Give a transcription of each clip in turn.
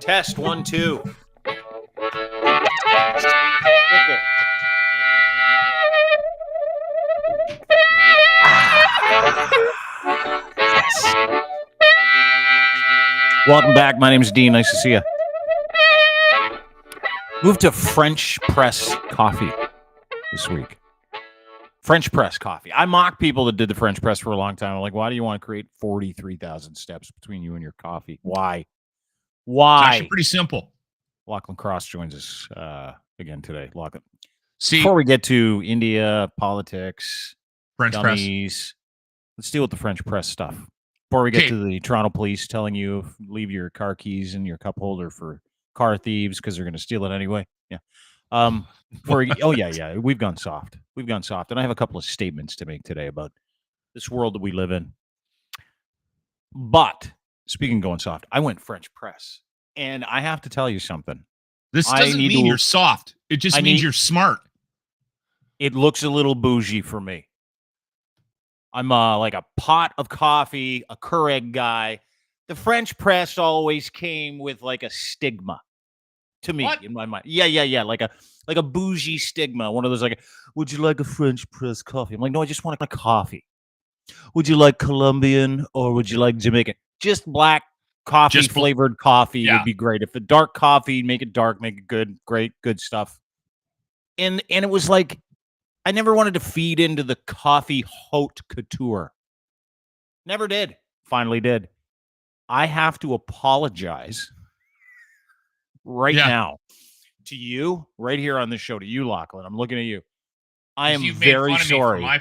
Test 1, 2. Welcome back. My name is Dean. Nice to see you. Moved to French Press Coffee this week. French Press Coffee. I mock people that did the French Press for a long time. I'm like, why do you want to create 43,000 steps between you and your coffee? Why? Why? It's actually pretty simple. Lachlan Cross joins us again today. Lachlan. See, before we get to India, politics, French dummies, let's deal with the French Press stuff. Before we get to the Toronto police telling you leave your car keys in your cup holder for car thieves because they're going to steal it anyway. Yeah. We've gone soft. And I have a couple of statements to make today about this world that we live in. But speaking of going soft, I went French Press, and I have to tell you something. This doesn't mean you're soft. It just means you're smart. It looks a little bougie for me. I'm like a pot of coffee, a Keurig guy. The French Press always came with like a stigma to me in my mind. Yeah. Like a bougie stigma. One of those like, would you like a French Press coffee? I'm like, no, I just want a coffee. Would you like Colombian or would you like Jamaican? Just black coffee, flavored coffee would be great. If a dark coffee, make it dark, make it good, great, good stuff. And it was like, I never wanted to feed into the coffee haute couture. Never did. Finally did. I have to apologize now to you, right here on this show, to you, Lachlan. I'm looking at you. I am very sorry. My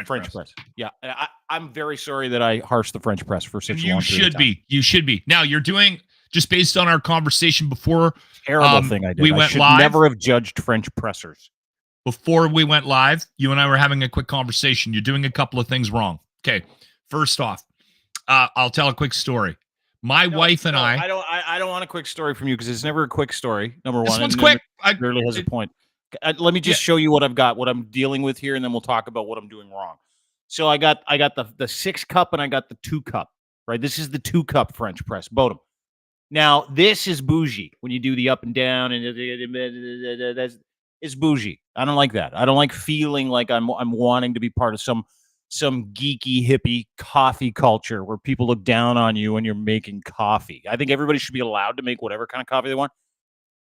French press. Yeah, I'm very sorry that I harshed the French Press for such a long period of time. You should be. Now, you're doing, just based on our conversation before. Terrible thing I did. We went live. Never have judged French pressers. Before we went live, you and I were having a quick conversation. You're doing a couple of things wrong. Okay, first off, I'll tell a quick story. I don't want a quick story from you because it's never a quick story. Number one, this one's quick. It rarely has a point. Let me just show you what I've got, what I'm dealing with here, and then we'll talk about what I'm doing wrong. So I got the 6 cup and I got the 2 cup. Right, this is the 2 cup French Press, Bodum. Now this is bougie when you do the up and down, and it's bougie. I don't like that. I don't like feeling like I'm wanting to be part of some geeky hippie coffee culture where people look down on you when you're making coffee. I think everybody should be allowed to make whatever kind of coffee they want.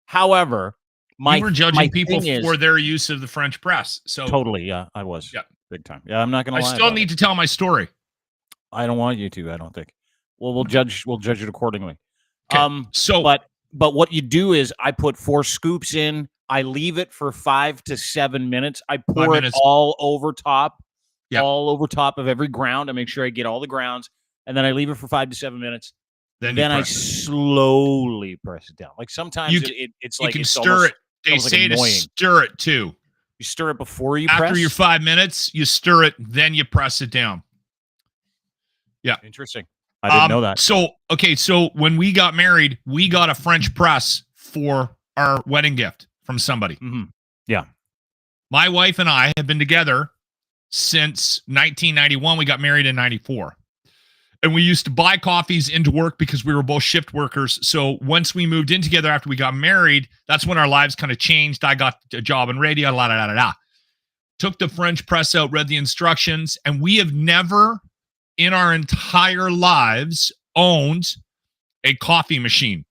However, you were judging people for their use of the French Press. So totally, yeah, I was. Yeah, big time. Yeah, I'm not gonna lie. I still need to tell my story. I don't want you to. I don't think. Well, we'll judge it accordingly. Okay. But what you do is I put 4 scoops in. I leave it for 5 to 7 minutes. I pour it all over top of every ground. I make sure I get all the grounds, and then I leave it for 5 to 7 minutes. Then I slowly press it down. Like sometimes it's like you can stir it. They say to stir it too. You stir it before you press? After your 5 minutes, you stir it, then you press it down. Yeah. Interesting. I didn't know that. So when we got married, we got a French press for our wedding gift from somebody. Mm-hmm. Yeah. My wife and I have been together since 1991. We got married in 94. And we used to buy coffees into work because we were both shift workers. So once we moved in together after we got married, that's when our lives kind of changed. I got a job in radio, Took the French press out, read the instructions, and we have never in our entire lives owned a coffee machine.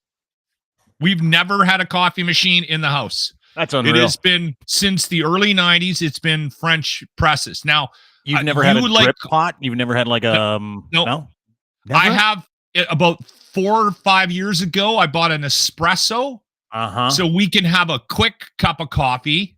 We've never had a coffee machine in the house. That's unreal. It has been since the early 90s. It's been French presses. Now, you've never had a drip pot? You've never had like a... No. I have about 4 or 5 years ago, I bought an espresso. So we can have a quick cup of coffee,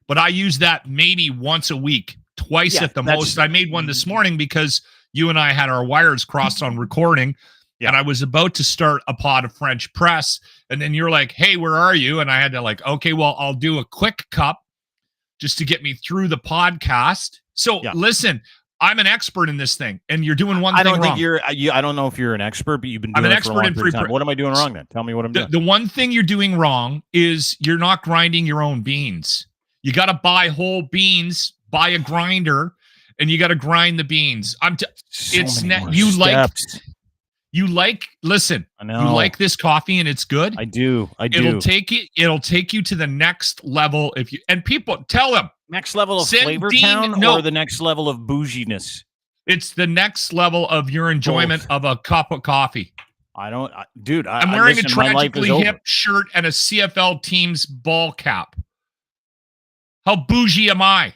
but I use that maybe once a week, twice at the most. I made one this morning because you and I had our wires crossed on recording, and I was about to start a pot of French press, and then you're like, hey, where are you? And I had to okay, well, I'll do a quick cup just to get me through the podcast. So listen, I'm an expert in this thing, and you're doing one thing wrong. I don't know if you're an expert, but you've been doing it for a long period of time. What am I doing wrong then? Tell me what I'm doing. The one thing you're doing wrong is you're not grinding your own beans. You got to buy whole beans, buy a grinder, and you got to grind the beans. Listen, I know. you like this coffee and it's good. I do. It'll take you to the next level and people tell them next level of Flavor Town or the next level of bouginess. It's the next level of your enjoyment of a cup of coffee. I'm wearing a tragically hip shirt and a CFL team's ball cap. How bougie am I?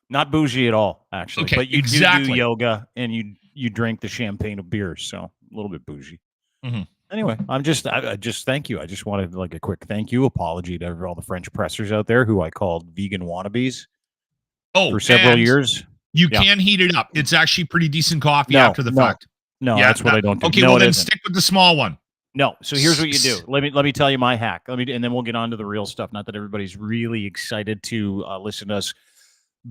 Not bougie at all, actually. Okay, but you do yoga and you drink the champagne of beers, so a little bit bougie. Mm-hmm. Anyway, I just thank you. I just wanted like a quick thank you apology to all the French pressers out there who I called vegan wannabes. For several years. You can heat it up. It's actually pretty decent coffee after the fact. No, that's what I don't do. Okay, well then stick with the small one. No, so here's what you do. Let me tell you my hack. And then we'll get on to the real stuff. Not that everybody's really excited to listen to us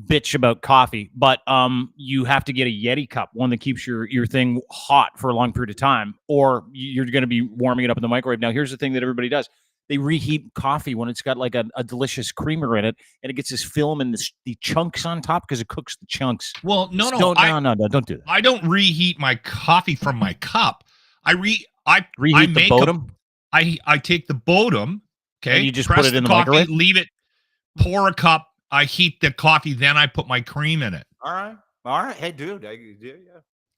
bitch about coffee, but you have to get a Yeti cup, one that keeps your thing hot for a long period of time, or you're going to be warming it up in the microwave. Now, here's the thing that everybody does. They reheat coffee when it's got like a delicious creamer in it, and it gets this film and the chunks on top because it cooks the chunks. Well, no, don't do that. I don't reheat my coffee from my cup. I reheat the bottom. I take the bottom, okay, and you just put it in the microwave, leave it, pour a cup. I heat the coffee, then I put my cream in it. All right. Hey, dude,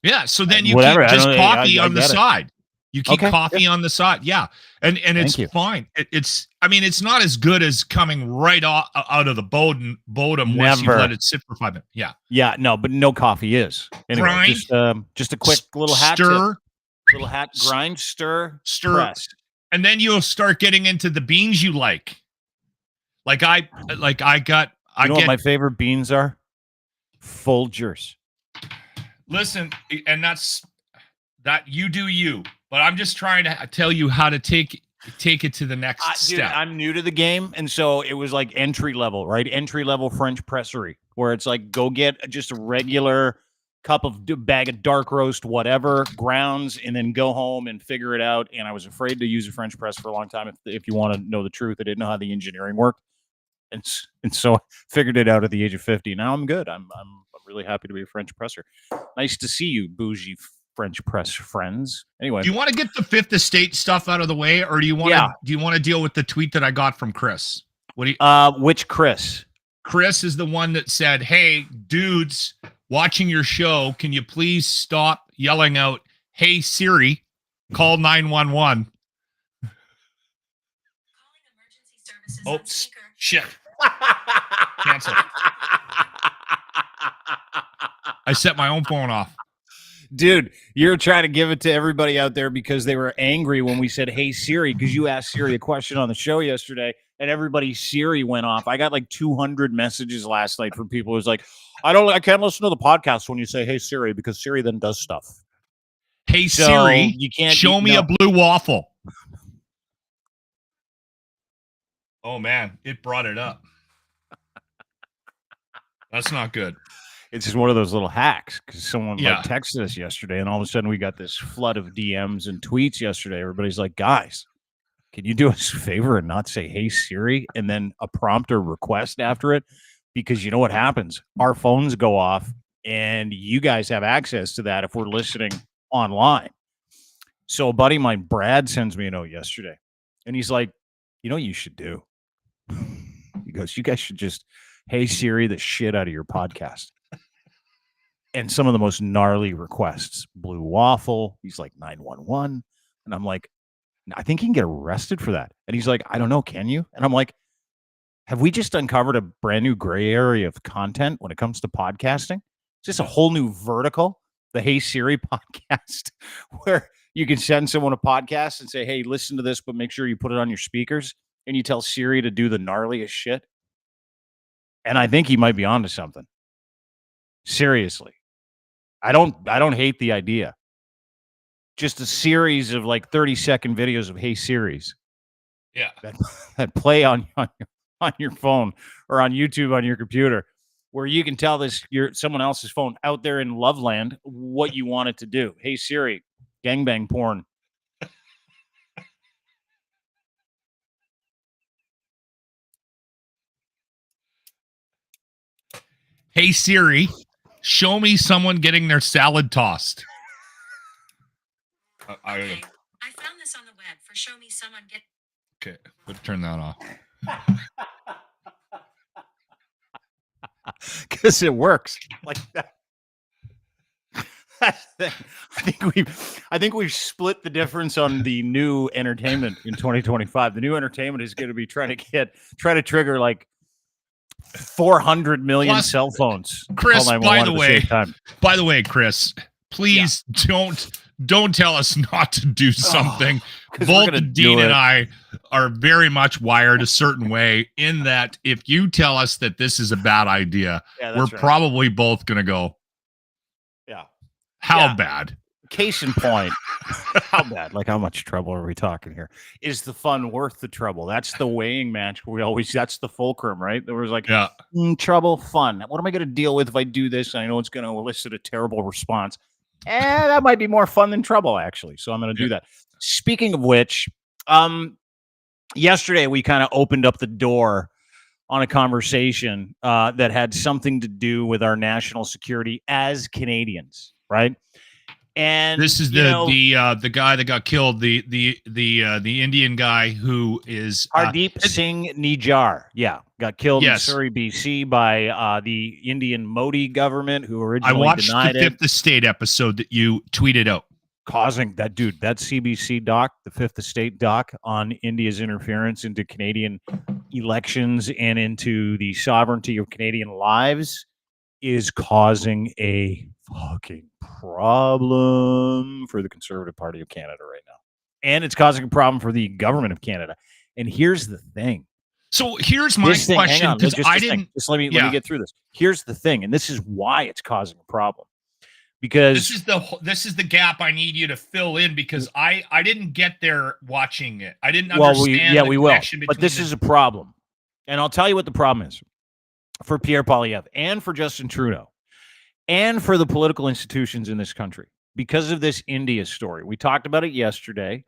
yeah. So then you keep just coffee on the side. You keep coffee on the side, yeah, and it's fine. It's not as good as coming right out of the bottom once you let it sit for 5 minutes. Yeah, no, but no coffee is. Anyway, grind, just a quick little hat stir, grind, stir, press. And then you'll start getting into the beans you like. Like I got. You know what my favorite beans are? Folgers. Listen, and that's that you do you. But I'm just trying to tell you how to take it to the next step. Dude, I'm new to the game, and so it was like entry level, right? Entry level French pressery, where it's like go get just a regular bag of dark roast, whatever grounds, and then go home and figure it out. And I was afraid to use a French press for a long time. If you want to know the truth, I didn't know how the engineering worked, and so I figured it out at the age of 50. Now I'm good. I'm really happy to be a French presser. Nice to see you, bougie French press friends. Anyway, do you want to get the Fifth Estate stuff out of the way, or do you want to deal with the tweet that I got from Chris? Which Chris? Chris is the one that said, "Hey, dudes, watching your show, can you please stop yelling out, 'Hey Siri, call 911'?" Oh shit! Cancel. I set my own phone off. Dude, you're trying to give it to everybody out there because they were angry when we said, "Hey Siri," because you asked Siri a question on the show yesterday, and everybody's Siri went off. I got like 200 messages last night from people who's like, I can't listen to the podcast when you say, "Hey Siri," because Siri then does stuff. Hey Siri, you can't show me a blue waffle. Oh man, it brought it up. That's not good. It's just one of those little hacks because someone texted us yesterday, and all of a sudden we got this flood of DMs and tweets yesterday. Everybody's like, "Guys, can you do us a favor and not say 'Hey Siri' and then a prompt or request after it?" Because you know what happens? Our phones go off, and you guys have access to that if we're listening online. So a buddy of mine, Brad, sends me a note yesterday, and he's like, "You know what you should do?" He goes, "You guys should just 'Hey Siri' the shit out of your podcast." And some of the most gnarly requests, blue waffle. He's like 911. And I'm like, I think he can get arrested for that. And he's like, I don't know. Can you? And I'm like, have we just uncovered a brand new gray area of content when it comes to podcasting? It's just a whole new vertical, the Hey Siri podcast, where you can send someone a podcast and say, "Hey, listen to this, but make sure you put it on your speakers." And you tell Siri to do the gnarliest shit. And I think he might be onto something. Seriously. I don't hate the idea. Just a series of like 30-second videos of Hey Siris. Yeah. That play on your phone or on YouTube on your computer, where you can tell someone else's phone out there in Loveland what you want it to do. Hey Siri, gangbang porn. Hey Siri, Show me someone getting their salad tossed. I found this on the web for show me someone get. Okay, let's turn that off. Because it works like that. I think we've split the difference on the new entertainment in 2025. The new entertainment is going to be try to trigger like 400 million Plus, cell phones. Chris, by the way, Chris, please don't tell us not to do something. Both Dean and I are very much wired a certain way in that if you tell us that this is a bad idea, we're probably both going to go, how bad? Case in point, how bad? Like, how much trouble are we talking here? Is the fun worth the trouble? That's the weighing match. That's the fulcrum, right? There was like, trouble, fun. What am I going to deal with if I do this? I know it's going to elicit a terrible response. That might be more fun than trouble, actually. So I'm going to do that. Speaking of which, yesterday we kind of opened up the door on a conversation that had something to do with our national security as Canadians, right? And this is the guy that got killed, the Indian guy who is Hardeep Singh Nijar. Yeah, got killed in Surrey, BC by the Indian Modi government, who originally denied it. I watched the Fifth Estate episode that you tweeted out. Causing that CBC doc, the Fifth Estate doc on India's interference into Canadian elections and into the sovereignty of Canadian lives is causing a fucking problem for the Conservative Party of Canada right now. And it's causing a problem for the government of Canada. And here's the thing. So here's my question. Just let me get through this. Here's the thing, and this is why it's causing a problem. Because this is the gap I need you to fill in, because I didn't get there watching it. I didn't understand we will. But this is a problem. And I'll tell you what the problem is for Pierre Poilievre and for Justin Trudeau and for the political institutions in this country because of this India story. We talked about it yesterday.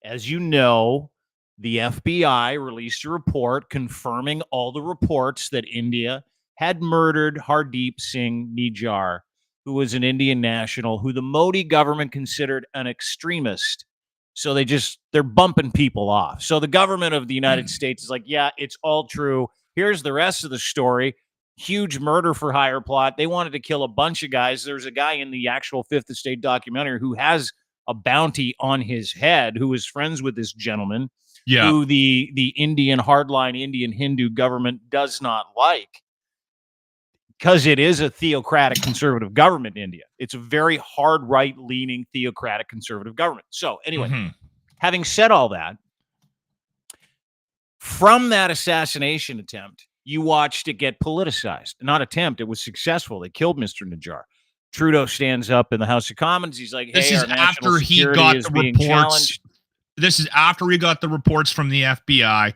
As you know, the FBI released a report confirming all the reports that India had murdered Hardeep Singh Nijar, who was an Indian national who the Modi government considered an extremist. So they're bumping people off. So the government of the United States is like, yeah, it's all true. Here's the rest of the story. Huge murder for hire plot. They wanted to kill a bunch of guys. There's a guy in the actual Fifth Estate documentary who has a bounty on his head, who is friends with this gentleman, who the Indian hardline Indian Hindu government does not like, because it is a theocratic conservative government in India. It's a very hard right-leaning theocratic conservative government. So anyway, having said all that, from that assassination attempt, you watched it get politicized. Not attempt, it was successful. They killed Mr. Nijar. Trudeau stands up in the House of Commons. He's like, hey, this is after he got the reports. This is after we got the reports from the FBI,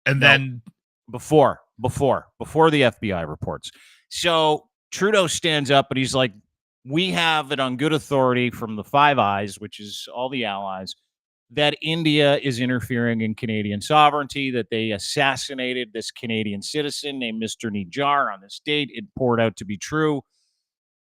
and then before the FBI reports. So Trudeau stands up and he's like, we have it on good authority from the Five Eyes, which is all the allies, that India is interfering in Canadian sovereignty, that they assassinated this Canadian citizen named Mr. Nijar on this date. It poured out to be true.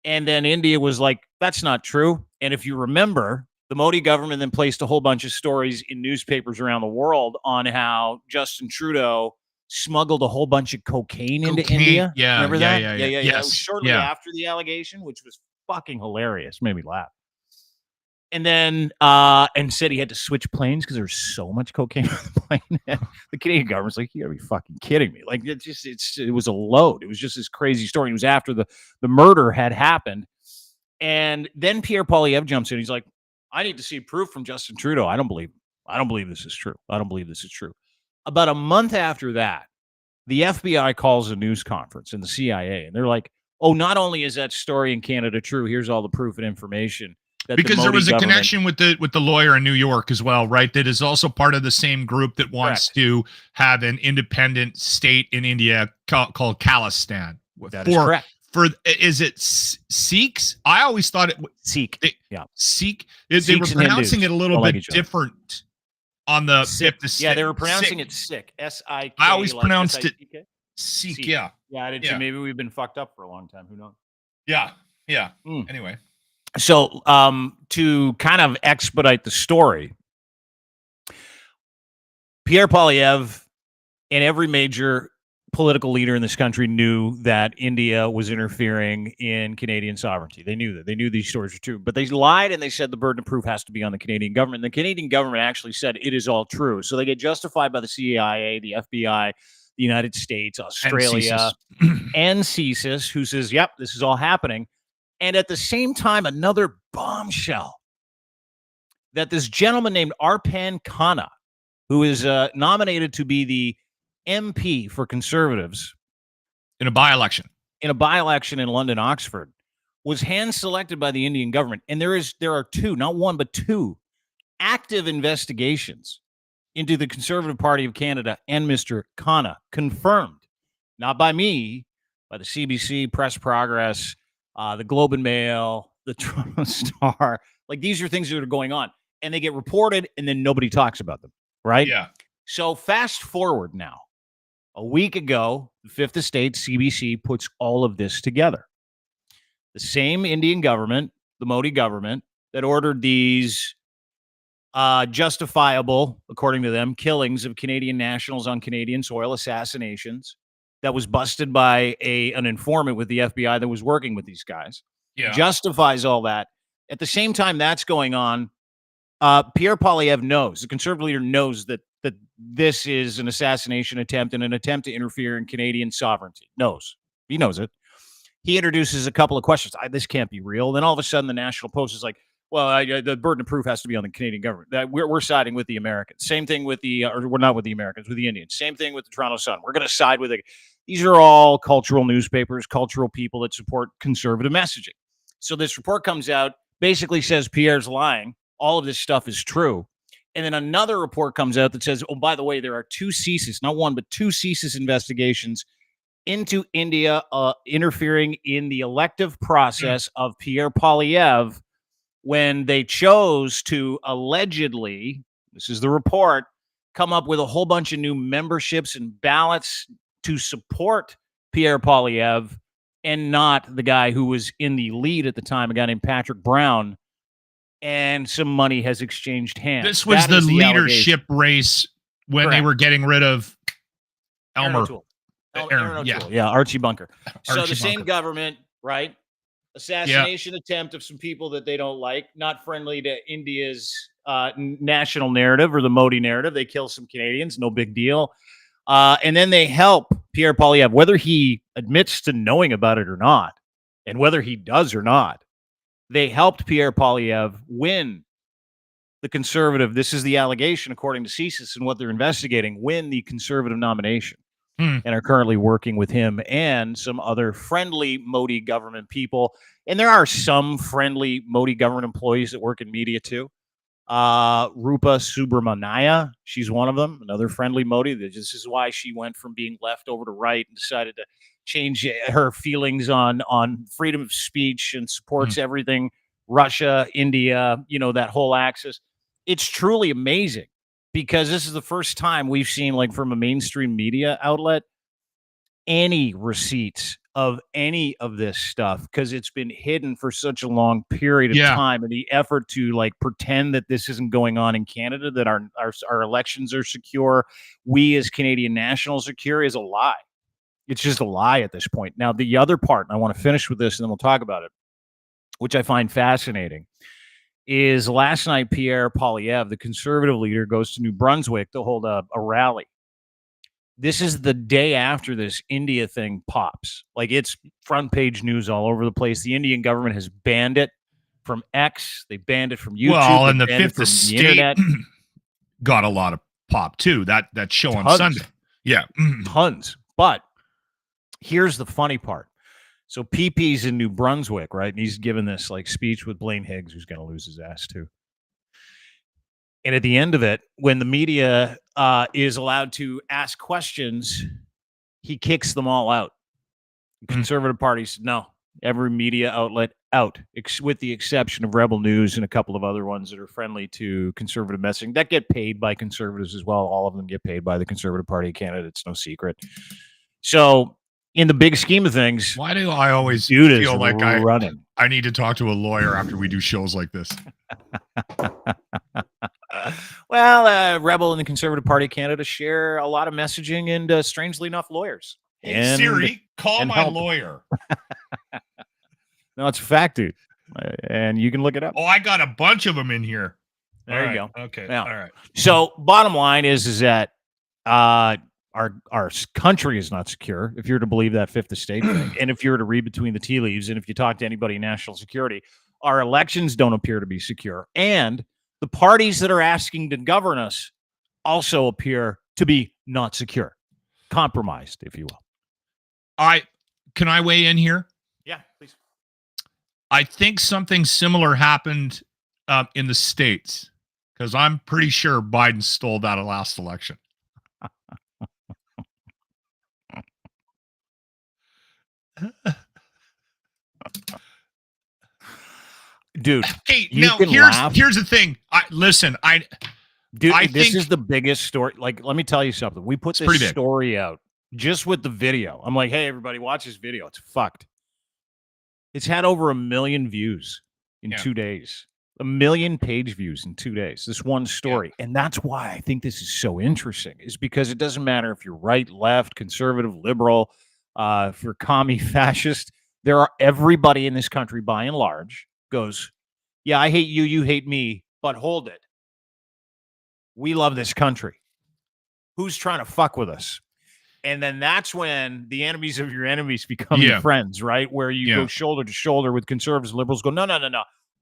And then India was like, that's not true. And if you remember, the Modi government then placed a whole bunch of stories in newspapers around the world on how Justin Trudeau smuggled a whole bunch of cocaine into India. Yeah. Remember that? Yeah. It was shortly after the allegation, which was fucking hilarious. Made me laugh. And then and said he had to switch planes because there was so much cocaine on the plane. The Canadian government's like, you gotta be fucking kidding me. Like it was a load. It was just this crazy story. It was after the murder had happened. And then Pierre Poilievre jumps in. He's like, I need to see proof from Justin Trudeau. I don't believe this is true. I don't believe this is true. About a month after that, the FBI calls a news conference and the CIA, and they're like, oh, not only is that story in Canada true, here's all the proof and information. Because there was a connection with the lawyer in New York as well, right? That is also part of the same group that wants to have an independent state in India called Khalistan. That is correct. Is it Sikhs? I always thought it was Sikh. Sikh. They were pronouncing it a little bit different on the Fifth Estate. Yeah, they were pronouncing it Sikh. S-I-K. I always pronounced it Sikh. Yeah. Yeah, I did too. Maybe we've been fucked up for a long time. Who knows? Yeah. Yeah. Anyway. So to kind of expedite the story, Pierre Poilievre and every major political leader in this country knew that India was interfering in Canadian sovereignty. They knew that. They knew these stories were true. But they lied and they said the burden of proof has to be on the Canadian government. The Canadian government actually said it is all true. So they get justified by the CIA, the FBI, the United States, Australia, and CSIS, who says, yep, this is all happening. And at the same time, another bombshell that this gentleman named Arpan Khanna, who is nominated to be the MP for Conservatives in a by-election in London, Oxford, was hand-selected by the Indian government. And there are two, not one, but two active investigations into the Conservative Party of Canada and Mr. Khanna, confirmed, not by me, by the CBC, Press Progress, the Globe and Mail, the Toronto Star. Like, these are things that are going on, and they get reported, and then nobody talks about them, right? Yeah. So fast forward now. A week ago, the Fifth Estate, CBC, puts all of this together. The same Indian government, the Modi government, that ordered these justifiable, according to them, killings of Canadian nationals on Canadian soil, assassinations, that was busted by an informant with the FBI that was working with these guys, justifies all that. At the same time that's going on, Pierre Poilievre knows, the Conservative leader knows that this is an assassination attempt and an attempt to interfere in Canadian sovereignty. He knows it. He introduces a couple of questions. This can't be real. Then all of a sudden, the National Post is like, well, the burden of proof has to be on the Canadian government. That we're siding with the Americans. Same thing with or we're not with the Americans, with the Indians. Same thing with the Toronto Sun. We're going to side with these are all cultural newspapers, cultural people that support conservative messaging. So this report comes out, basically says Pierre's lying. All of this stuff is true. And then another report comes out that says, oh, by the way, there are two CSIS, not one, but two CSIS investigations into India interfering in the elective process of Pierre Poilievre when they chose to allegedly, this is the report, come up with a whole bunch of new memberships and ballots to support Pierre Poilievre and not the guy who was in the lead at the time, a guy named Patrick Brown. And some money has exchanged hands. This was the leadership race when they were getting rid of Elmer. Archie Bunker. So the same government, right? Assassination attempt of some people that they don't like, not friendly to India's national narrative or the Modi narrative. They kill some Canadians, no big deal. And then they help Pierre Poilievre, whether he admits to knowing about it or not, and whether he does or not. They helped Pierre Poilievre win the Conservative. This is the allegation, according to CSIS and what they're investigating, win the Conservative nomination and are currently working with him and some other friendly Modi government people. And there are some friendly Modi government employees that work in media too. Rupa Subramania, she's one of them, another friendly Modi. This is why she went from being left over to right and decided to change her feelings on freedom of speech and supports everything Russia, India, that whole axis. It's truly amazing because this is the first time we've seen, like, from a mainstream media outlet, any receipts of any of this stuff, because it's been hidden for such a long period of time, and the effort to, like, pretend that this isn't going on in Canada, that our elections are secure, we as Canadian nationals are secure, is a lie. It's just a lie at this point. Now, the other part, and I want to finish with this and then we'll talk about it, which I find fascinating, is last night Pierre Poilievre, the Conservative leader, goes to New Brunswick to hold a rally. This is the day after this India thing pops. Like, it's front page news all over the place. The Indian government has banned it from X. They banned it from YouTube. Well, and the Fifth Estate got a lot of pop too. That show on Sunday. Yeah. Tons. But here's the funny part. So PeePee's in New Brunswick, right? And he's given this, like, speech with Blaine Higgs, who's going to lose his ass too. And at the end of it, when the media is allowed to ask questions, he kicks them all out. The Conservative Party said, no, every media outlet out, with the exception of Rebel News and a couple of other ones that are friendly to conservative messaging that get paid by conservatives as well. All of them get paid by the Conservative Party of Canada. It's no secret. So in the big scheme of things, why do I always feel like running? I need to talk to a lawyer after we do shows like this. Well, Rebel and the Conservative Party of Canada share a lot of messaging and, strangely enough, lawyers. Hey, Siri, call my lawyer. No, it's a fact, dude. And you can look it up. Oh, I got a bunch of them in here. There you go. Okay. Yeah. All right. So bottom line is that our country is not secure, if you're to believe that fifth estate thing. And if you're to read between the tea leaves, and if you talk to anybody in national security, our elections don't appear to be secure. And the parties that are asking to govern us also appear to be not secure. Compromised, if you will. Can I weigh in here? Yeah, please. I think something similar happened in the States, because I'm pretty sure Biden stole that last election. Dude, hey, now here's the thing. This is the biggest story. Like, let me tell you something. We put this story out just with the video. I'm like, hey, everybody, watch this video. It's fucked. It's had over 1 million views in 2 days. 1 million page views in 2 days. This one story. And that's why I think this is so interesting, is because it doesn't matter if you're right, left, conservative, liberal, if you're commie, fascist. Everybody in this country, by and large, goes, yeah, I hate you, you hate me, but hold it. We love this country. Who's trying to fuck with us? And then that's when the enemies of your enemies become your friends, right? Where you go shoulder to shoulder with conservatives, liberals go, no.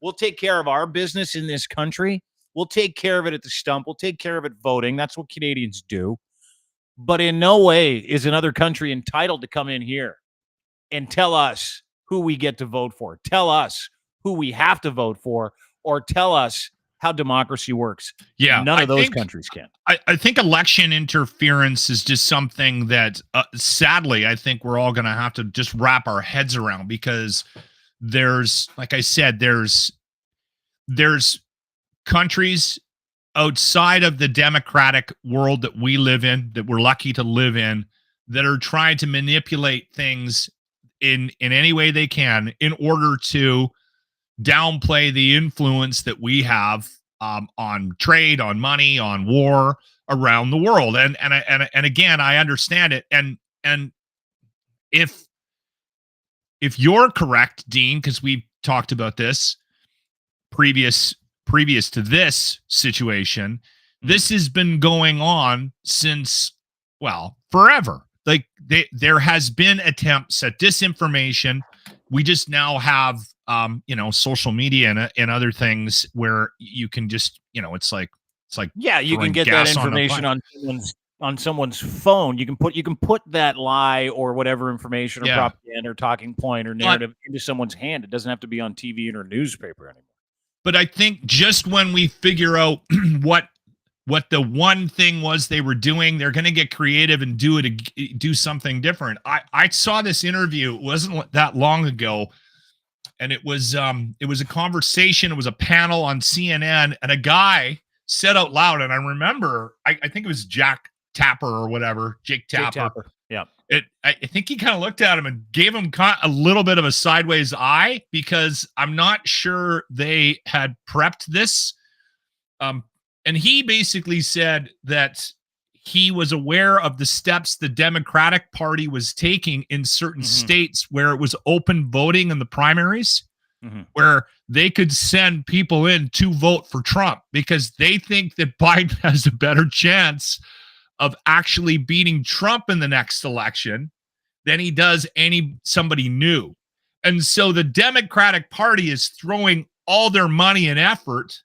We'll take care of our business in this country. We'll take care of it at the stump. We'll take care of it voting. That's what Canadians do. But in no way is another country entitled to come in here and tell us who we get to vote for, tell us who we have to vote for, or tell us how democracy works. Yeah, none of those countries can. I think election interference is just something that, sadly, I think we're all going to have to just wrap our heads around, because there's, like I said, there's countries outside of the democratic world that we live in, that we're lucky to live in, that are trying to manipulate things in any way they can in order to downplay the influence that we have on trade, on money, on war around the world. And again, I understand it. And if you're correct, Dean, because we've talked about this previous to this situation, this has been going on since, well, forever. Like there has been attempts at disinformation. We just now have social media and other things where you can just, it's like you can get that information on someone's phone. You can put that lie or whatever information or propaganda or talking point or narrative into someone's hand. It doesn't have to be on TV or newspaper anymore. But I think just when we figure out what the one thing was they were doing, they're going to get creative and do something different. I saw this interview. It wasn't that long ago, and it was a conversation. It was a panel on CNN, and a guy said out loud, and I remember, I think it was Jake Tapper. Yeah. I think he kind of looked at him and gave him a little bit of a sideways eye, because I'm not sure they had prepped this. And he basically said that he was aware of the steps the Democratic Party was taking in certain states where it was open voting in the primaries, where they could send people in to vote for Trump because they think that Biden has a better chance of actually beating Trump in the next election than he does somebody new. And so the Democratic Party is throwing all their money and effort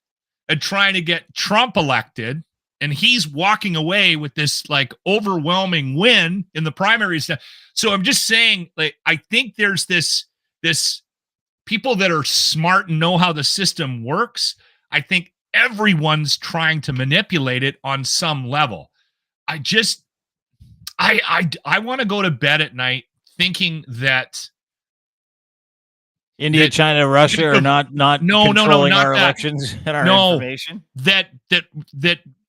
at trying to get Trump elected, and he's walking away with this like overwhelming win in the primaries. So I'm just saying, like, I think there's this people that are smart and know how the system works. I think everyone's trying to manipulate it on some level. I want to go to bed at night thinking that India, China, Russia are not controlling our elections and our information. That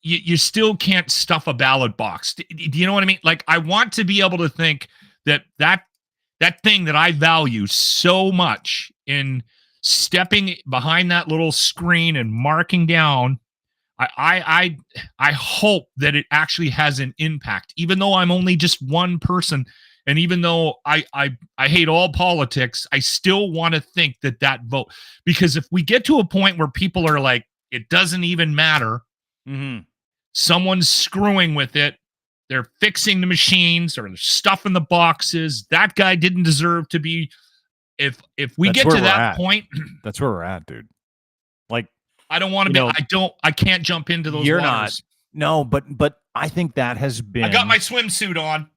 you still can't stuff a ballot box. Do you know what I mean? Like, I want to be able to think that thing that I value so much in stepping behind that little screen and marking down, I hope that it actually has an impact, even though I'm only just one person. And even though I hate all politics, I still want to think that vote, because if we get to a point where people are like, it doesn't even matter, someone's screwing with it, they're fixing the machines or they're stuffing the boxes, that guy didn't deserve to be. If we get to that point, that's where we're at, dude. Like, I don't want to be. I can't jump into those. You're waters. not. No, but I think that has been. I got my swimsuit on.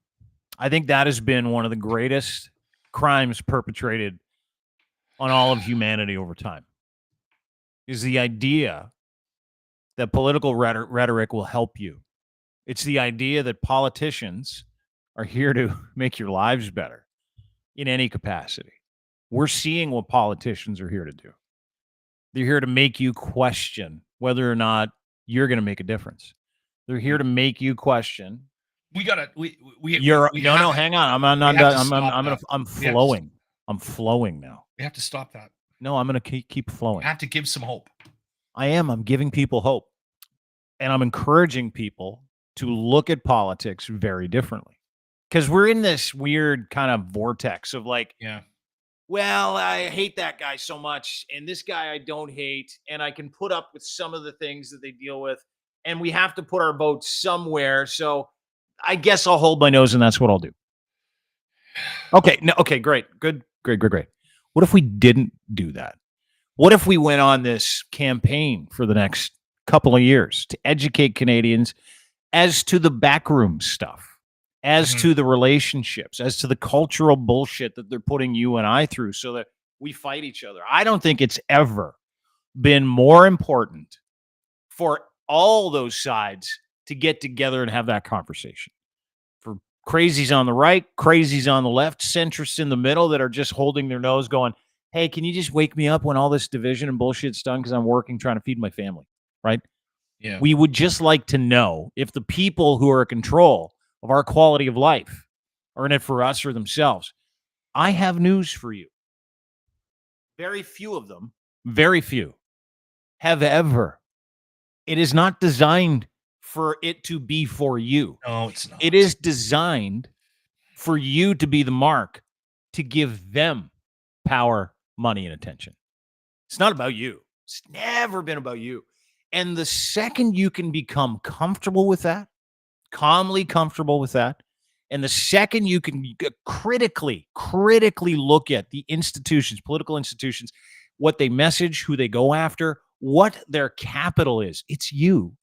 I think that has been one of the greatest crimes perpetrated on all of humanity over time. Is the idea that political rhetoric will help you. It's the idea that politicians are here to make your lives better in any capacity. We're seeing what politicians are here to do. They're here to make you question whether or not you're going to make a difference. They're here to make you question. Hang on. I'm flowing. I'm flowing now. We have to stop that. No, I'm going to keep flowing. I have to give some hope. I am. I'm giving people hope. And I'm encouraging people to look at politics very differently. Because we're in this weird kind of vortex of like, well, I hate that guy so much, and this guy I don't hate, and I can put up with some of the things that they deal with, and we have to put our votes somewhere, so I guess I'll hold my nose, and that's what I'll do. Okay, great. What if we didn't do that? What if we went on this campaign for the next couple of years to educate Canadians as to the backroom stuff, as to the relationships, as to the cultural bullshit that they're putting you and I through so that we fight each other? I don't think it's ever been more important for all those sides to get together and have that conversation. For crazies on the right, crazies on the left, centrists in the middle that are just holding their nose going, hey, can you just wake me up when all this division and bullshit's done because I'm working, trying to feed my family, right? Yeah. We would just like to know if the people who are in control of our quality of life are in it for us or themselves. I have news for you. Very few of them, very few, have ever. It is not designed for it to be for you. No, it's not. It is designed for you to be the mark, to give them power, money, and attention. It's not about you. It's never been about you. And the second you can become comfortable with that, calmly comfortable with that, and the second you can critically look at the institutions, political institutions, what they message, who they go after, what their capital is, it's you.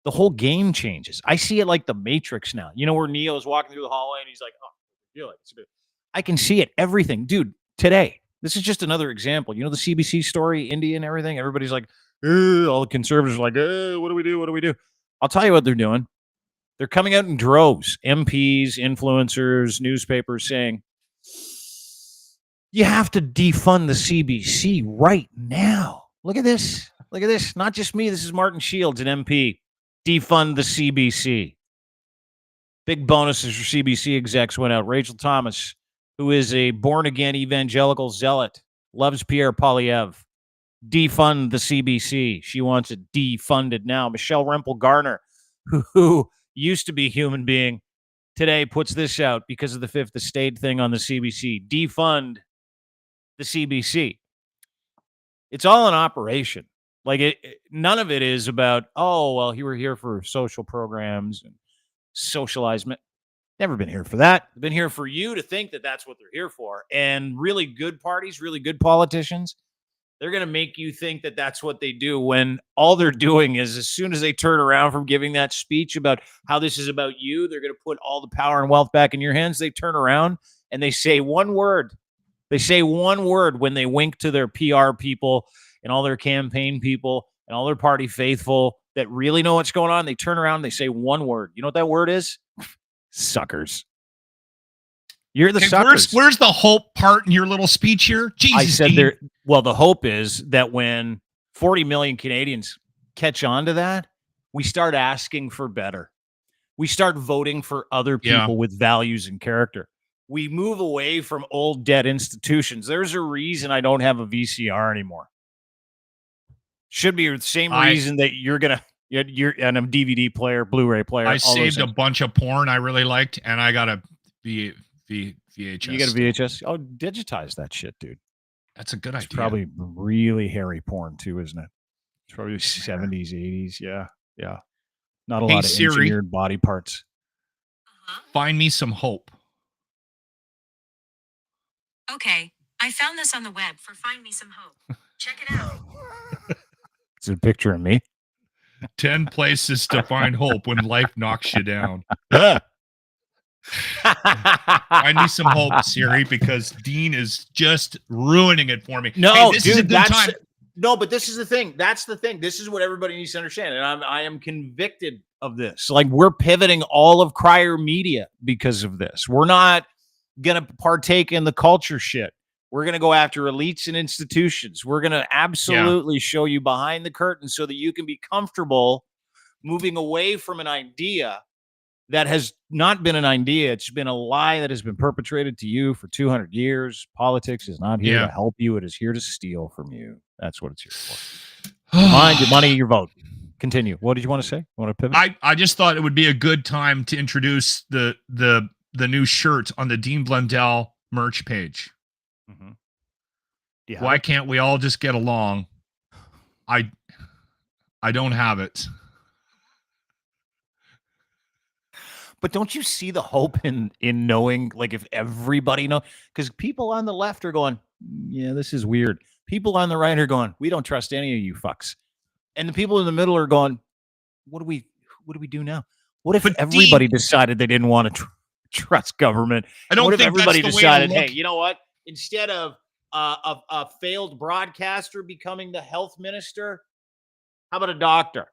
The whole game changes. I see it like the Matrix now. You know, where Neo's walking through the hallway and he's like, I can see it, everything. Dude, today, this is just another example. You know, the CBC story, India and everything, everybody's like, all the conservatives are like, what do we do? I'll tell you what they're doing. They're coming out in droves, MPs, influencers, newspapers saying, you have to defund the CBC right now. Look at this. Not just me. This is Martin Shields, an MP. Defund the CBC. Big bonuses for CBC execs went out. Rachel Thomas, who is a born-again evangelical zealot, loves Pierre Poilievre. Defund the CBC. She wants it defunded now. Michelle Rempel-Garner, who used to be a human being, today puts this out because of the Fifth Estate thing on the CBC. Defund the CBC. It's all an operation. Like, none of it is about, oh, well, you were here for social programs and socialized. Never been here for that. Been here for you to think that that's what they're here for. And really good parties, really good politicians, they're going to make you think that that's what they do, when all they're doing is, as soon as they turn around from giving that speech about how this is about you, they're going to put all the power and wealth back in your hands. They turn around and they say one word. They say one word when they wink to their PR people and all their campaign people and all their party faithful that really know what's going on. They turn around and they say one word. You know what that word is? Suckers. You're the suckers. Where's the hope part in your little speech here? Jesus, I said there. Well, the hope is that when 40 million Canadians catch on to that, we start asking for better. We start voting for other people with values and character. we move away from old dead institutions. There's a reason I don't have a VCR anymore. Should be the same reason that you're and a DVD player, Blu-ray player. I saved a bunch of porn I really liked, and I got a VHS. You got a VHS? Oh, digitize that shit, dude. That's a good idea. It's probably really hairy porn too, isn't it? It's probably 70s, 80s. Yeah. Not a lot of engineered body parts. Find me some hope. Okay, I found this on the web for Find Me Some Hope. Check it out. It's a picture of me. 10 places to find hope when life knocks you down. Find me some hope, Siri, because Dean is just ruining it for me. No, hey, this dude, is a good time. No, but this is the thing. That's the thing. This is what everybody needs to understand. And I am convicted of this. Like, we're pivoting all of Crier Media because of this. We're not going to partake in the culture shit. We're going to go after elites and institutions. We're going to absolutely show you behind the curtain so that you can be comfortable moving away from an idea that has not been an idea. It's been a lie that has been perpetrated to you for 200 years. Politics is not here to help you. It is here to steal from you. That's what it's here for. Mind your money, your vote. Continue. What did you want to say? Want to pivot? I just thought it would be a good time to introduce the new shirt on the Dean Blundell merch page. Mm-hmm. Why can't we all just get along? I don't have it. But don't you see the hope in knowing, like, if everybody knows? Because people on the left are going, yeah, this is weird. People on the right are going, we don't trust any of you fucks. And the people in the middle are going, what do we do now? What if everybody decided they didn't want to trust government? I don't think everybody that's the decided, way to look. hey, you know what? Instead of a failed broadcaster becoming the health minister, how about a doctor?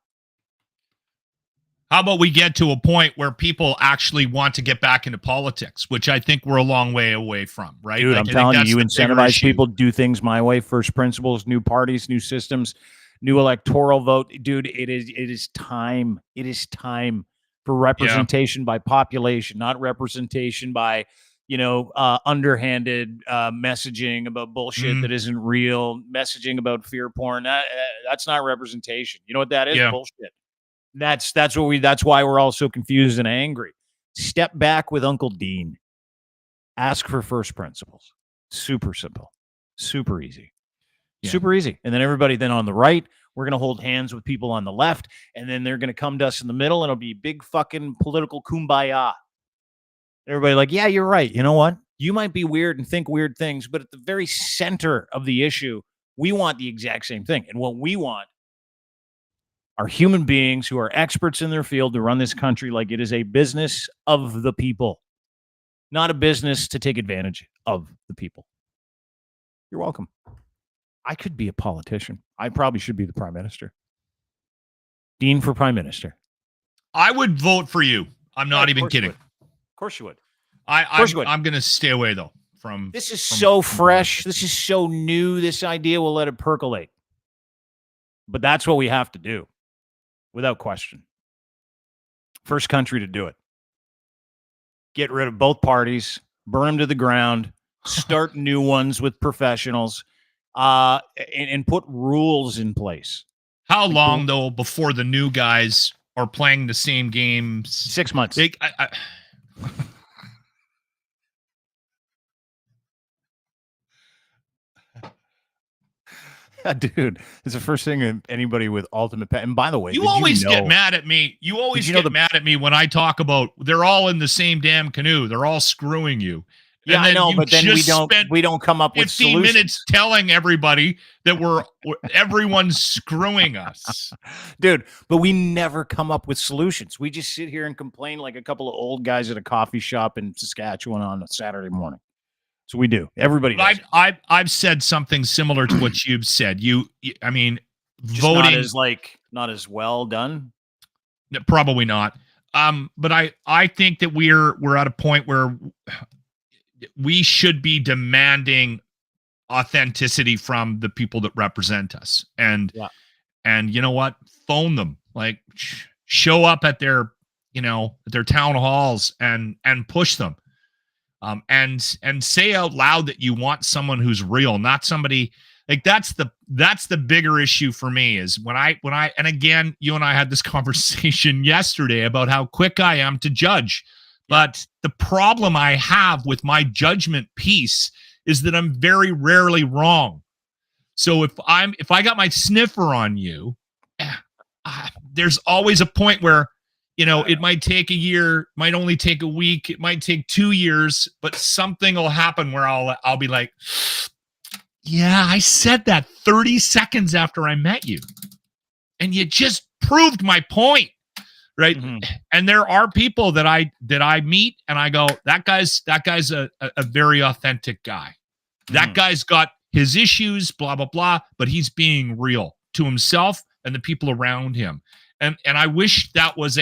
How about we get to a point where people actually want to get back into politics, which I think we're a long way away from, right? Dude, I'm telling you, incentivize people to do things my way, first principles, new parties, new systems, new electoral vote. Dude, it is time. It is time for representation by population, not representation by, underhanded messaging about bullshit that isn't real, messaging about fear porn. That's not representation. You know what that is? Bullshit. That's why we're all so confused and angry. Step back with Uncle Dean. Ask for first principles. Super simple. Super easy. Super easy. And then everybody then on the right, we're going to hold hands with people on the left, and then they're going to come to us in the middle, and it'll be big fucking political kumbaya. Everybody like, yeah, you're right. You know what? You might be weird and think weird things, but at the very center of the issue, we want the exact same thing. And what we want are human beings who are experts in their field to run this country like it is a business of the people, not a business to take advantage of the people. You're welcome. I could be a politician. I probably should be the prime minister. Dean for prime minister. I would vote for you. I'm not even kidding. Of course you would. I'm going to stay away, though. This is so fresh. This is so new. This idea will let it percolate. But that's what we have to do. Without question. First country to do it. Get rid of both parties, burn them to the ground, start new ones with professionals, and put rules in place. How long, though, before the new guys are playing the same games? 6 months. Dude, it's the first thing anybody with ultimate pet. And by the way, you always get mad at me. You always get mad at me when I talk about they're all in the same damn canoe. They're all screwing you. Yeah, I know, but then we don't come up with 15 solutions. minutes telling everybody that everyone's screwing us. Dude, but we never come up with solutions. We just sit here and complain like a couple of old guys at a coffee shop in Saskatchewan on a Saturday morning. So we do. Everybody does. I've said something similar to what you've said. I mean, just voting not as well done. Probably not. But I think that we're at a point where we should be demanding authenticity from the people that represent us. And you know what? Phone them. Like, show up at their town halls and push them. and say out loud that you want someone who's real, not somebody like that's the bigger issue for me is when I and again, you and I had this conversation yesterday about how quick I am to judge. But the problem I have with my judgment piece is that I'm very rarely wrong. So if I got my sniffer on you, there's always a point where, you know, it might take a year, might only take a week, it might take 2 years, but something will happen where I'll be like, yeah, I said that 30 seconds after I met you. And you just proved my point. Right. Mm-hmm. And there are people that I meet and I go, that guy's a very authentic guy. That guy's got his issues, blah, blah, blah, but he's being real to himself and the people around him. And I wish that was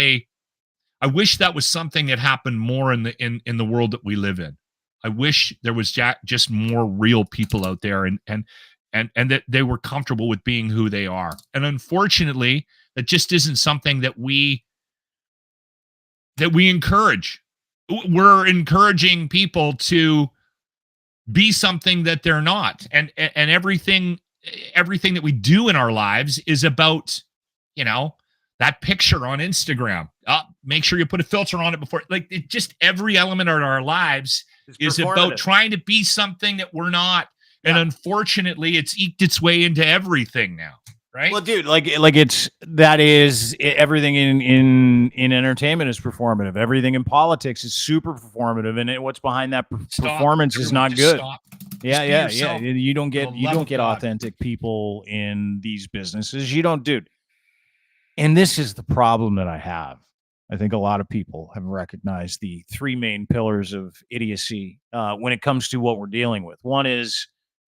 something that happened more in the world that we live in. I wish there was just more real people out there and that they were comfortable with being who they are. And unfortunately, that just isn't something that we encourage. We're encouraging people to be something that they're not. And everything that we do in our lives is about, you know, that picture on Instagram. Make sure you put a filter on it before, like it just every element of our lives is about trying to be something that we're not. And unfortunately, it's eked its way into everything now. Right. Well, dude, everything in entertainment is performative. Everything in politics is super performative, and what's behind that performance is not good. Yeah. You don't get authentic people in these businesses. You don't, dude. And this is the problem that I have. I think a lot of people have recognized the three main pillars of idiocy when it comes to what we're dealing with. One is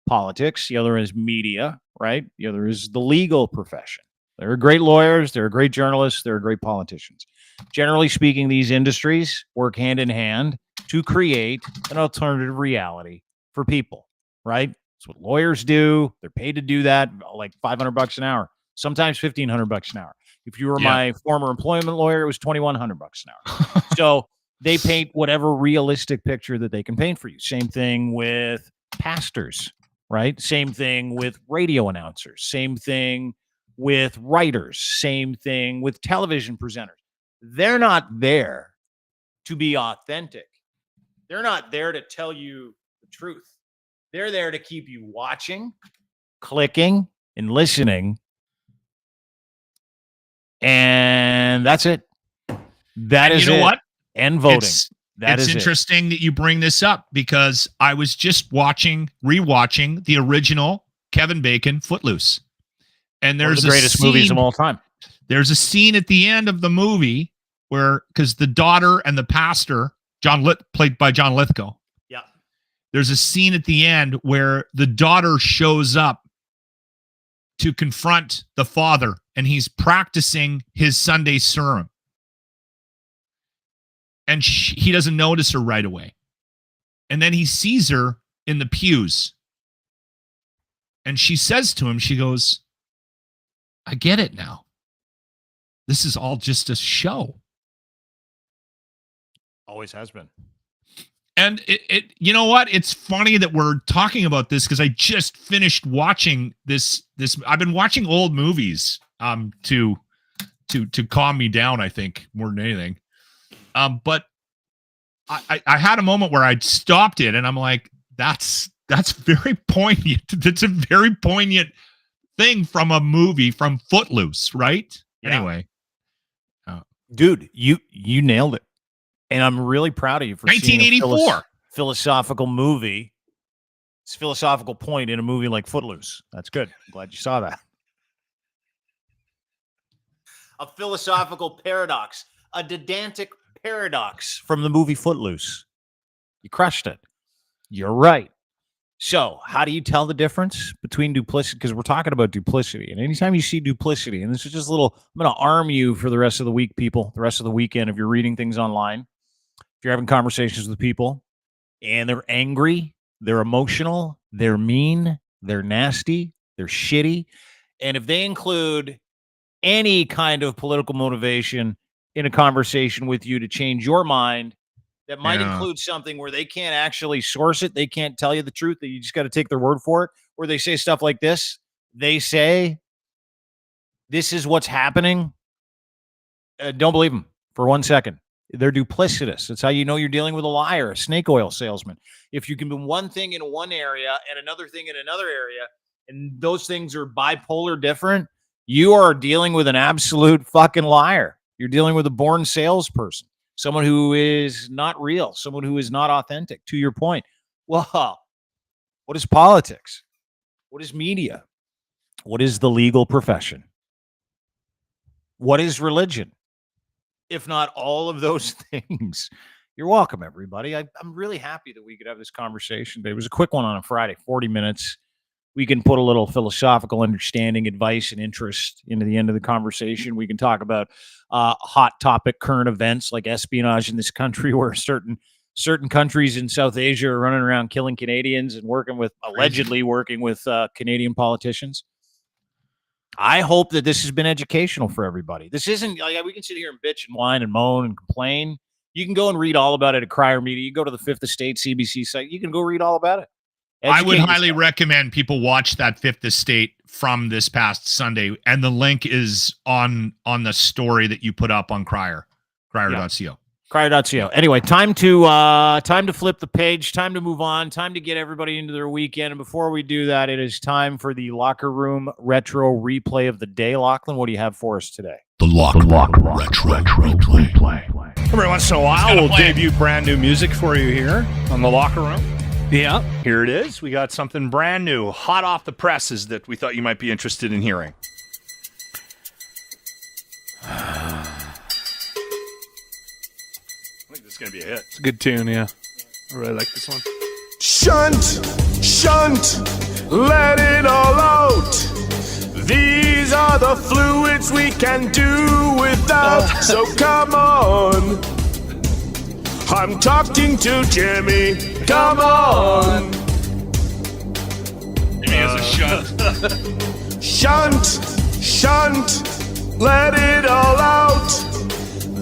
politics. The other is media, right? The other is the legal profession. There are great lawyers. There are great journalists. There are great politicians. Generally speaking, these industries work hand in hand to create an alternative reality for people, right? That's what lawyers do. They're paid to do that, like $500 an hour, sometimes $1,500 an hour. If you were my former employment lawyer, it was $2,100 an hour. So they paint whatever realistic picture that they can paint for you. Same thing with pastors, right? Same thing with radio announcers. Same thing with writers. Same thing with television presenters. They're not there to be authentic. They're not there to tell you the truth. They're there to keep you watching, clicking, and listening. And that's it. That is it. You know what? And voting. It's interesting that you bring this up because I was just rewatching the original Kevin Bacon Footloose. And there's one of the greatest movies of all time. There's a scene at the end of the movie where, because the daughter and the pastor, played by John Lithgow. Yeah. There's a scene at the end where the daughter shows up to confront the father, and he's practicing his Sunday sermon. And he doesn't notice her right away. And then he sees her in the pews. And she says to him, she goes, I get it now. This is all just a show. Always has been. And it you know what? It's funny that we're talking about this because I just finished watching this. I've been watching old movies to calm me down, I think, more than anything. But I had a moment where I stopped it and I'm like, that's very poignant. That's a very poignant thing from a movie, from Footloose, right? Yeah. Anyway. Dude, you nailed it. And I'm really proud of you for 1984 seeing a philosophical movie. It's a philosophical point in a movie like Footloose. That's good. I'm glad you saw that. A philosophical paradox, a didactic paradox from the movie Footloose. You crushed it. You're right. So how do you tell the difference between duplicity? Because we're talking about duplicity. And anytime you see duplicity, and this is just a little, I'm going to arm you for the rest of the week, people, the rest of the weekend, if you're reading things online, if you're having conversations with people and they're angry, they're emotional, they're mean, they're nasty, they're shitty. And if they include any kind of political motivation in a conversation with you to change your mind, that might include something where they can't actually source it. They can't tell you the truth. That you just got to take their word for it. Where they say stuff like this. They say, this is what's happening. Don't believe them for 1 second. They're duplicitous. That's how you know you're dealing with a liar, a snake oil salesman. If you can do one thing in one area and another thing in another area, and those things are bipolar different, you are dealing with an absolute fucking liar. You're dealing with a born salesperson, someone who is not real, someone who is not authentic. To your point, well, what is politics? What is media? What is the legal profession? What is religion? If not all of those things. You're welcome, everybody. I'm really happy that we could have this conversation today. It was a quick one on a Friday, 40 minutes. We can put a little philosophical understanding, advice, and interest into the end of the conversation. We can talk about hot topic current events like espionage in this country, where certain countries in South Asia are running around killing Canadians and allegedly working with Canadian politicians. I hope that this has been educational for everybody. This isn't like we can sit here and bitch and whine and moan and complain. You can go and read all about it at Crier Media. You go to the Fifth Estate CBC site. You can go read all about it. I would highly recommend people watch that Fifth Estate from this past Sunday, and the link is on the story that you put up on Crier.co. Crier.co. Anyway, time to flip the page, time to move on, time to get everybody into their weekend. And before we do that, it is time for the Locker Room Retro Replay of the Day. Lachlan, what do you have for us today? The Locker Room Retro Replay. Every once in a while, we'll debut brand new music for you here on the Locker Room. Yeah, here it is. We got something brand new, hot off the presses that we thought you might be interested in hearing. I think this is going to be a hit. It's a good tune, yeah. I really like this one. Shunt, let it all out. These are the fluids we can do without, so come on. I'm talking to Jimmy, come on. Jimmy has a Shunt, let it all out.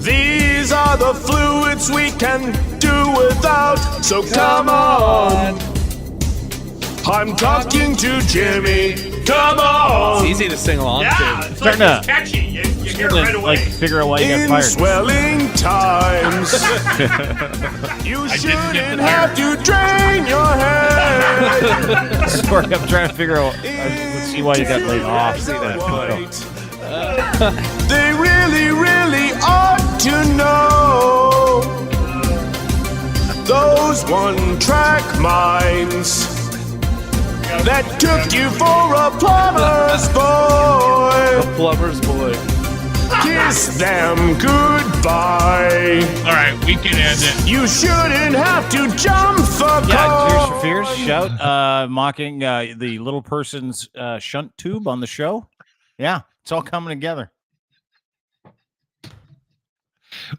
These are the fluids we can do without, so come on. I'm talking to Jimmy, come on. It's easy to sing along to. It's like it's catchy. You hear it right away. Figure out why you got In fired. swelling times, you shouldn't have to drain your head. Sorry, I'm trying to figure out. Let's see why you got laid off. See that photo. They really, really ought to know those one-track minds that took you for a plumber's boy. Plumber's boy. Kiss them goodbye. All right, we can end it. You shouldn't have to jump the Yeah, Tears for car. Fears shout mocking the little person's shunt tube on the show. Yeah, it's all coming together.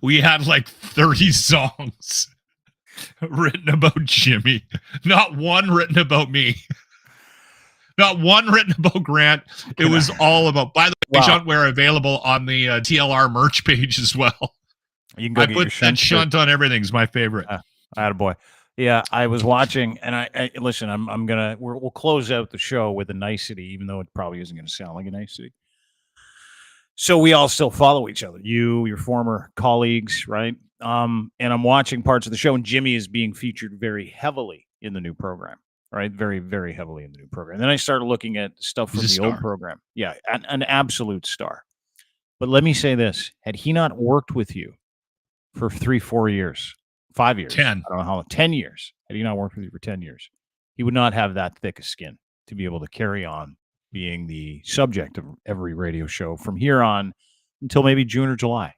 We had like 30 songs written about Jimmy. Not one written about me. Not one written about Grant. It was all about, by the way, shunt wear available on the TLR merch page as well. You can go I get put your that shunt on everything. Is my favorite. Attaboy. Yeah, I was watching, and I listen. We'll close out the show with a nicety, even though it probably isn't going to sound like a nicety. So we all still follow each other. You, your former colleagues, right? And I'm watching parts of the show, and Jimmy is being featured very heavily in the new program, right? Very, very heavily in the new program. Then I started looking at stuff from the old program. Yeah, an absolute star. But let me say this: had he not worked with you for 3-4 years, 5 years, 10. I don't know how long, 10 years. Had he not worked with you for 10 years, he would not have that thick a skin to be able to carry on being the subject of every radio show from here on until maybe June or July.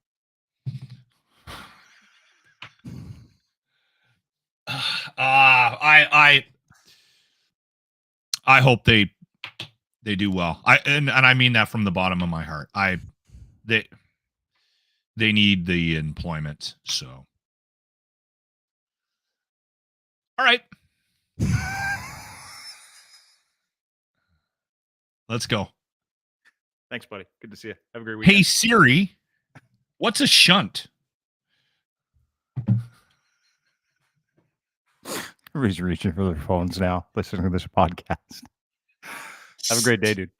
I hope they do well. And I mean that from the bottom of my heart. They need the employment. So, all right, let's go. Thanks, buddy. Good to see you. Have a great weekend. Hey Siri, what's a shunt? Everybody's reaching for their phones now, listening to this podcast. Have a great day, dude.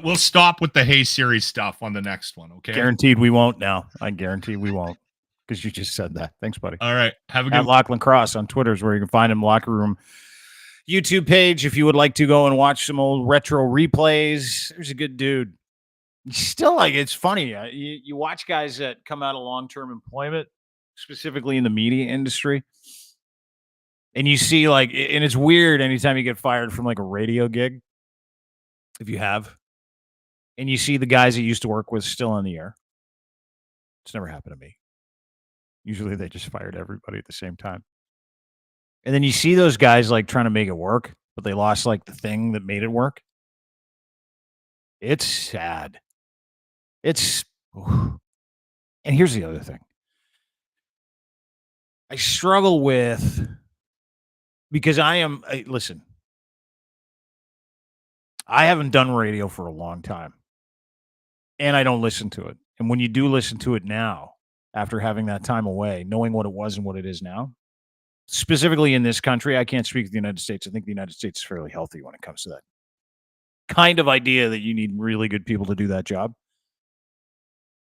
We'll stop with the Hey Siri stuff on the next one, okay? Guaranteed we won't now. I guarantee we won't, because you just said that. Thanks, buddy. All right. Have a good At Lachlan Cross on Twitter is where you can find him. Locker Room YouTube page if you would like to go and watch some old retro replays. There's a good dude. Still, like, it's funny. You watch guys that come out of long-term employment, specifically in the media industry, and you see, like, and it's weird anytime you get fired from, like, a radio gig, if you have, and you see the guys that you used to work with still on the air. It's never happened to me. Usually they just fired everybody at the same time. And then you see those guys, like, trying to make it work, but they lost, like, the thing that made it work. It's sad. And here's the other thing. I struggle with, because listen, I haven't done radio for a long time, and I don't listen to it. And when you do listen to it now, after having that time away, knowing what it was and what it is now, specifically in this country, I can't speak for the United States. I think the United States is fairly healthy when it comes to that kind of idea that you need really good people to do that job.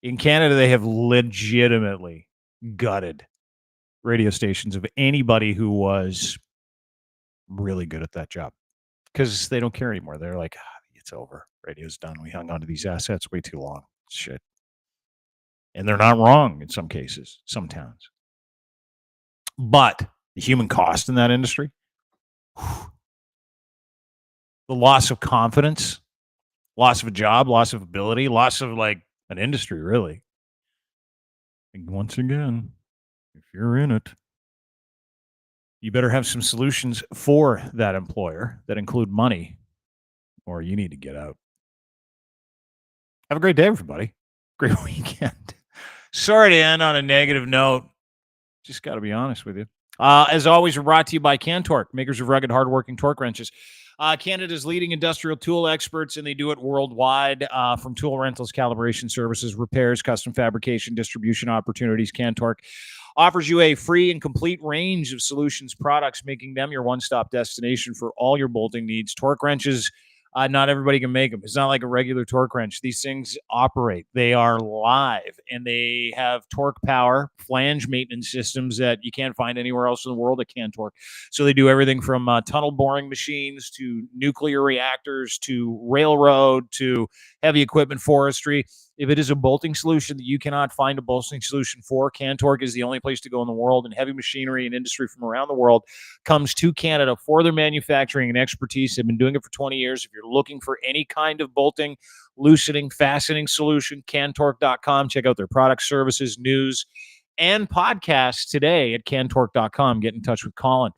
In Canada, they have legitimately gutted radio stations of anybody who was really good at that job, because they don't care anymore. They're like, it's over. Radio's done. We hung on to these assets way too long. Shit. And they're not wrong in some cases, some towns. But the human cost in that industry, the loss of confidence, loss of a job, loss of ability, loss of, like, an industry, really. And once again, if you're in it, you better have some solutions for that employer that include money, or you need to get out. Have a great day, everybody. Great weekend. Sorry to end on a negative note. Just got to be honest with you. As always, we're brought to you by Cantork, makers of rugged, hardworking torque wrenches. Canada's leading industrial tool experts, and they do it worldwide, from tool rentals, calibration services, repairs, custom fabrication, distribution opportunities. Cantork offers you a free and complete range of solutions products, making them your one-stop destination for all your bolting needs. Torque wrenches, not everybody can make them. It's not like a regular torque wrench. These things operate. They are live, and they have torque power, flange maintenance systems that you can't find anywhere else in the world at Cantork. So they do everything from tunnel boring machines to nuclear reactors to railroad to heavy equipment forestry. If it is a bolting solution that you cannot find a bolting solution for, Cantork is the only place to go in the world, and heavy machinery and industry from around the world comes to Canada for their manufacturing and expertise. They've been doing it for 20 years. If you're looking for any kind of bolting, loosening, fastening solution, Cantork.com. Check out their products, services, news, and podcasts today at Cantork.com. Get in touch with Colin.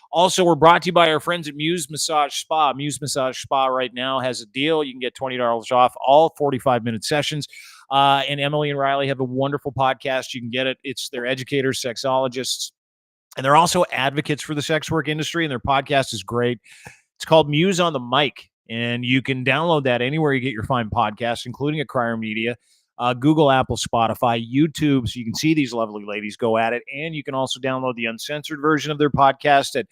Also, we're brought to you by our friends at Muse Massage Spa. Muse Massage Spa right now has a deal. You can get $20 off all 45-minute sessions. And Emily and Riley have a wonderful podcast. You can get it. It's their educators, sexologists, and they're also advocates for the sex work industry, and their podcast is great. It's called Muse on the Mic, and you can download that anywhere you get your fine podcasts, including at Crier Media, Google, Apple, Spotify, YouTube, so you can see these lovely ladies go at it. And you can also download the uncensored version of their podcast at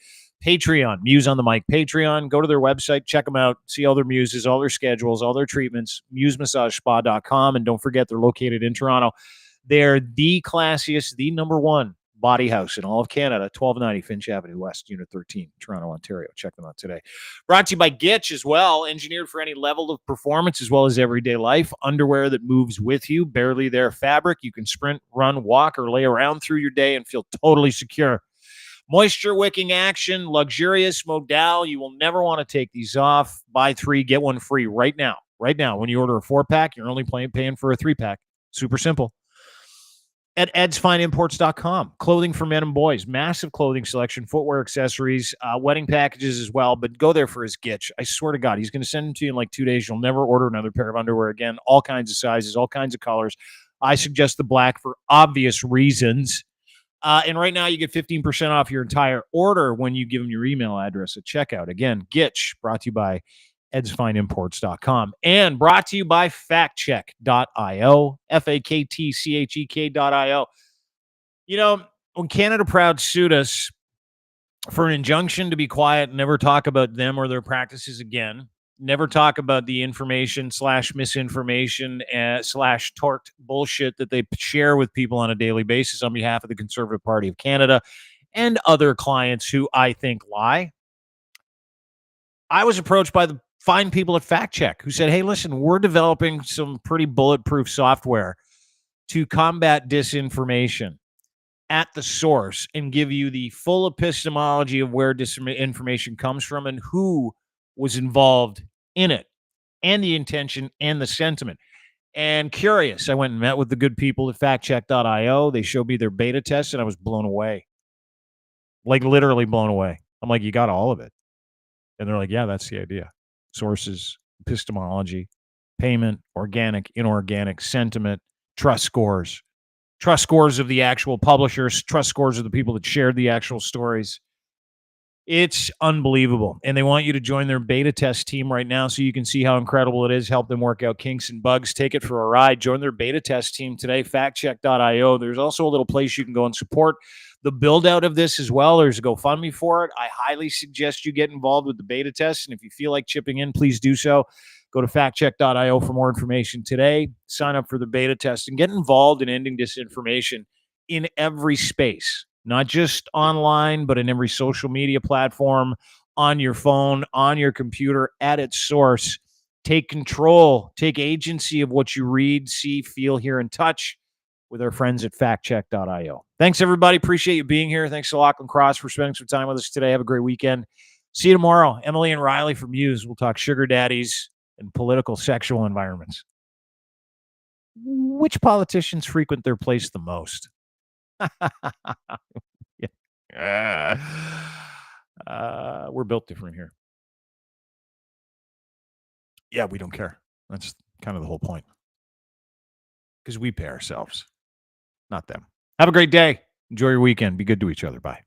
Patreon, Muse on the Mic Patreon. Go to their website, check them out, see all their muses, all their schedules, all their treatments, musemassagespa.com. And don't forget, they're located in Toronto. They're the classiest, the number one body house in all of Canada, 1290 Finch Avenue West, Unit 13, Toronto, Ontario. Check them out today. Brought to you by Gitch as well, engineered for any level of performance as well as everyday life. Underwear that moves with you, barely there fabric. You can sprint, run, walk, or lay around through your day and feel totally secure. Moisture wicking action, luxurious modal. You will never want to take these off. Buy 3, get 1 free right now. Right now, when you order a 4-pack, you're only paying for a 3-pack. Super simple. At edsfineimports.com. Clothing for men and boys. Massive clothing selection, footwear, accessories, wedding packages as well. But go there for his Gitch. I swear to God, he's going to send them to you in like 2 days. You'll never order another pair of underwear again. All kinds of sizes, all kinds of colors. I suggest the black for obvious reasons. And right now you get 15% off your entire order when you give them your email address at checkout. Again, Gitch, brought to you by edsfineimports.com, and brought to you by factcheck.io, faktchek.io. You know, when Canada Proud sued us for an injunction to be quiet, never talk about them or their practices again. Never talk about the information / misinformation / torqued bullshit that they share with people on a daily basis on behalf of the Conservative Party of Canada and other clients who I think lie. I was approached by the fine people at Fact Check who said, hey, listen, we're developing some pretty bulletproof software to combat disinformation at the source and give you the full epistemology of where disinformation comes from and who was involved in it and the intention and the sentiment. And curious, I went and met with the good people at factcheck.io. They showed me their beta test and I was blown away. Like literally blown away. I'm like, you got all of it. And they're like, yeah, that's the idea. Sources, epistemology, payment, organic, inorganic, sentiment, trust scores of the actual publishers, trust scores of the people that shared the actual stories. It's unbelievable. And they want you to join their beta test team right now so you can see how incredible it is. Help them work out kinks and bugs. Take it for a ride. Join their beta test team today, factcheck.io. There's also a little place you can go and support the build out of this as well. There's a GoFundMe for it. I highly suggest you get involved with the beta test. And if you feel like chipping in, please do so. Go to factcheck.io for more information today. Sign up for the beta test and get involved in ending disinformation in every space. Not just online, but in every social media platform, on your phone, on your computer, at its source. Take control, take agency of what you read, see, feel, hear, and touch with our friends at factcheck.io. Thanks, everybody. Appreciate you being here. Thanks to Lachlan Cross for spending some time with us today. Have a great weekend. See you tomorrow. Emily and Riley from Muse. We'll talk sugar daddies and political sexual environments. Which politicians frequent their place the most? We're built different here. Yeah, we don't care. That's kind of the whole point. Because we pay ourselves, not them. Have a great day. Enjoy your weekend. Be good to each other. Bye.